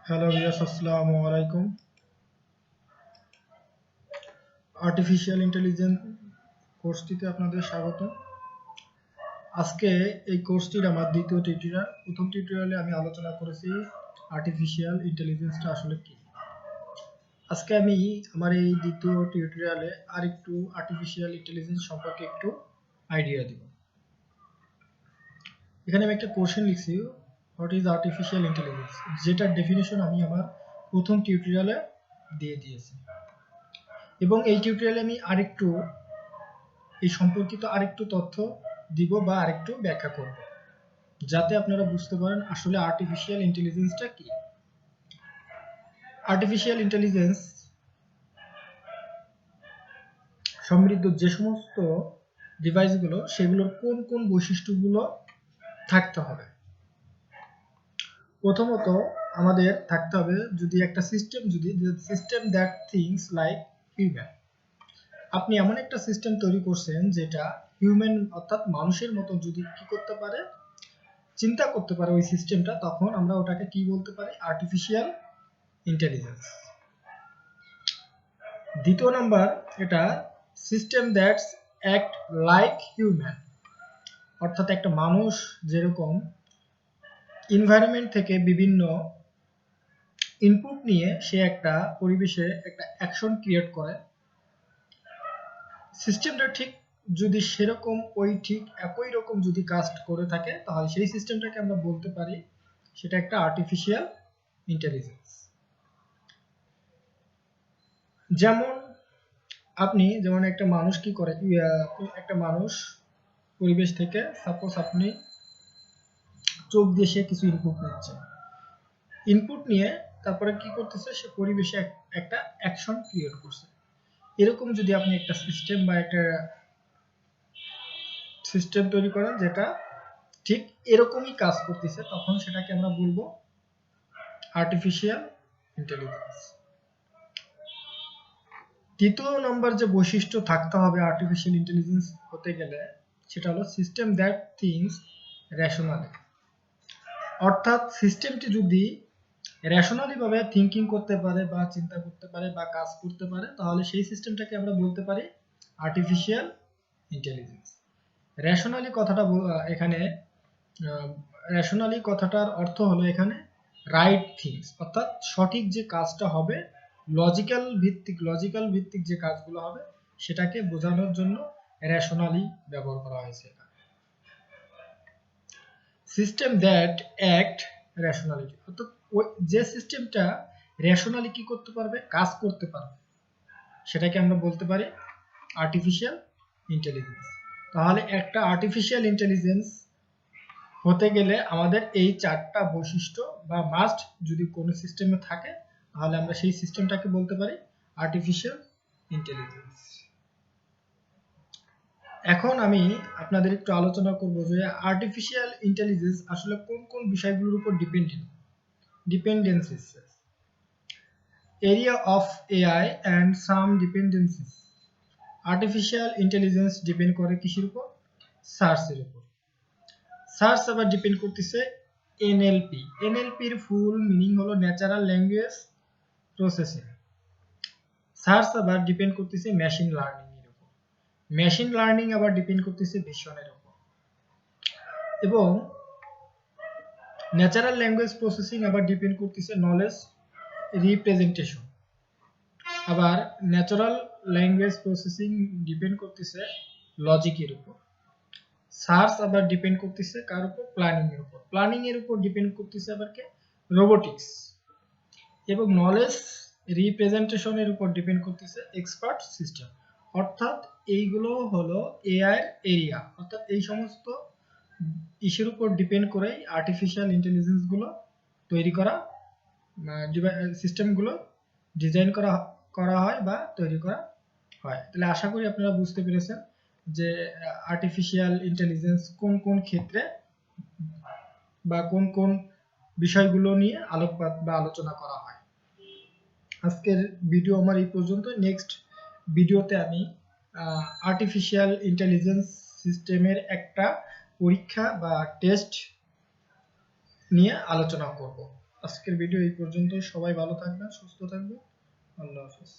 Hello viewers, আসসালামু আলাইকুম। Artificial intelligence কোর্সটিতে আপনাদের স্বাগত। আজকে এই কোর্সটির আমার দ্বিতীয় টিউটোরিয়াল। প্রথম টিউটোরিয়ালে আমি আলোচনা করেছি আর্টিফিশিয়াল ইন্টেলিজেন্সটা আসলে কি। আজকে আমি আমার এই দ্বিতীয় টিউটোরিয়ালে আরেকটু আর্টিফিশিয়াল ইন্টেলিজেন্স সম্পর্কে একটু আইডিয়া দিব। এখানে আমি একটা কোশ্চেন লিখছি, হোয়াট ইজ আর্টিফিশিয়াল ইন্টেলিজেন্স, যেটার ডেফিনেশন আমি আমার প্রথম টিউটোরিয়ালে দিয়ে দিয়েছি। এবং এই টিউটোরিয়ালে আমি আরেকটু এই সম্পর্কিত আরেকটু তথ্য দিব বা আরেকটু ব্যাখ্যা করব, যাতে আপনারা বুঝতে পারেন আসলে আর্টিফিশিয়াল ইন্টেলিজেন্সটা কি। আর্টিফিশিয়াল ইন্টেলিজেন্স সমৃদ্ধ যে সমস্ত ডিভাইসগুলো, সেগুলোর কোন কোন বৈশিষ্ট্যগুলো থাকতে হবে। প্রথমত আমাদের থাকতে হবে যদি একটা সিস্টেম, যদি system that things like human. আপনি এমন একটা সিস্টেম তৈরি করছেন যেটা হিউম্যান অর্থাৎ মানুষের মতো যদি কি করতে পারে, চিন্তা করতে পারে ওই সিস্টেমটা, তখন আমরা ওটাকে কি বলতে পারি, আর্টিফিশিয়াল ইন্টেলিজেন্স। দ্বিতীয় নাম্বার, এটা system that's act like human, অর্থাৎ একটা মানুষ যেরকম এনভায়রনমেন্ট থেকে বিভিন্ন ইনপুট নিয়ে সে একটা পরিবেশে একটা অ্যাকশন ক্রিয়েট করে, সিস্টেমটা ঠিক যদি সেরকম ঠিক একই রকম যদি কাজ করে থাকে, তাহলে সেই সিস্টেমটাকে আমরা বলতে পারি সেটা একটা আর্টিফিশিয়াল ইন্টেলিজেন্স। যেমন একটা মানুষ কি করে, একটা মানুষ পরিবেশ থেকে সাপোজ আপনি চোখ দিয়ে সে কিছু ইনপুট নিয়ে তারপরে কি করতেছে, সে পরিবেশে একটা অ্যাকশন ক্রিয়েট করছে। এরকম যদি আপনি একটা সিস্টেম বা একটা সিস্টেম তৈরি করেন যেটা ঠিক এরকমই কাজ করতেছে, তখন সেটাকে আমরা বলবো আর্টিফিশিয়াল ইন্টেলিজেন্স। তৃতীয় নম্বর যে বৈশিষ্ট্য থাকতে হবে আর্টিফিশিয়াল ইন্টেলিজেন্স হতে গেলে, সেটা হলো সিস্টেম দ্যাট থিংস রেশনালি। অর্থাৎ সিস্টেমটি যদি রেশনালি ভাবে থিঙ্কিং করতে পারে বা চিন্তা করতে পারে বা কাজ করতে পারে, তাহলে সেই সিস্টেমটাকে আমরা বলতে পারি আর্টিফিশিয়াল ইন্টেলিজেন্স। রেশনালি কথাটা এখানে রেশনালি কথাটার অর্থ হলো এখানে রাইট থিংস, অর্থাৎ সঠিক যে কাজটা হবে, লজিক্যাল ভিত্তিক যে কাজগুলো হবে সেটাকে বোঝানোর জন্য রেশনালি ব্যবহার করা হয়েছে। সিস্টেম দ্যাট অ্যাক্ট রেশনালিটি, অর্থাৎ যে সিস্টেমটা রেশনালি কি করতে পারবে, কাজ করতে পারবে, সেটাকে আমরা বলতে পারি আর্টিফিশিয়াল ইন্টেলিজেন্স। তাহলে একটা আর্টিফিশিয়াল ইন্টেলিজেন্স হতে গেলে আমাদের এই চারটা বৈশিষ্ট্য বা মাস্ট যদি কোনো সিস্টেমে থাকে, তাহলে আমরা সেই সিস্টেমটাকে বলতে পারি আর্টিফিশিয়াল ইন্টেলিজেন্স। এখন আমি আপনাদের একটু আলোচনা করব যে আর্টিফিশিয়াল ইন্টেলিজেন্স আসলে কোন কোন বিষয়গুলোর উপর dependencies, area of AI and some dependencies. Artificial intelligence depend করে কিসের উপর, সার্চের উপর। সার্চ আবার ডিপেন্ড করতেছে এনএলপি। এনএলপির ফুল মিনিং হলো ন্যাচারাল ল্যাঙ্গুয়েজ প্রসেসিং। সার্চ আবার ডিপেন্ড করতেছে মেশিন লার্নিং এর উপর। মেশিন লার্নিং আবার ডিপেন্ড করতেছে ভিশনের উপর। এবং ন্যাচারাল ল্যাঙ্গুয়েজ প্রসেসিং আবার ডিপেন্ড করতেছে নলেজ রিপ্রেজেন্টেশন। আবার ন্যাচারাল ল্যাঙ্গুয়েজ প্রসেসিং ডিপেন্ড করতেছে লজিকের উপর। সার্চ আবার ডিপেন্ড করতেছে কার উপর, প্ল্যানিং এর উপর। প্ল্যানিং এর উপর ডিপেন্ড করতেছে আবার কে, রোবোটিক্স। এবং নলেজ রিপ্রেজেন্টেশনের উপর ডিপেন্ড করতেছে এক্সপার্ট সিস্টেম। অর্থাৎ এইগুলো হলো এআই এরিয়া, অর্থাৎ এই সমস্ত ইস্যুর উপর ডিপেন্ড করেই আর্টিফিশিয়াল ইন্টেলিজেন্স গুলো তৈরি করা, সিস্টেমগুলো ডিজাইন করা হয় বা তৈরি করা হয়। তাহলে আশা করি আপনারা বুঝতে পেরেছেন যে আর্টিফিশিয়াল ইন্টেলিজেন্স কোন কোন ক্ষেত্রে বা কোন কোন বিষয়গুলো নিয়ে আলোকপাত বা আলোচনা করা হয়। আজকের ভিডিও আমার এই পর্যন্ত। নেক্সট ভিডিওতে আমি আর্টিফিশিয়াল ইন্টেলিজেন্স সিস্টেমের একটা পরীক্ষা বা টেস্ট নিয়ে আলোচনা করব। আজকের ভিডিও এই পর্যন্ত। সবাই ভালো থাকবেন, সুস্থ থাকবেন। আল্লাহ হাফেজ।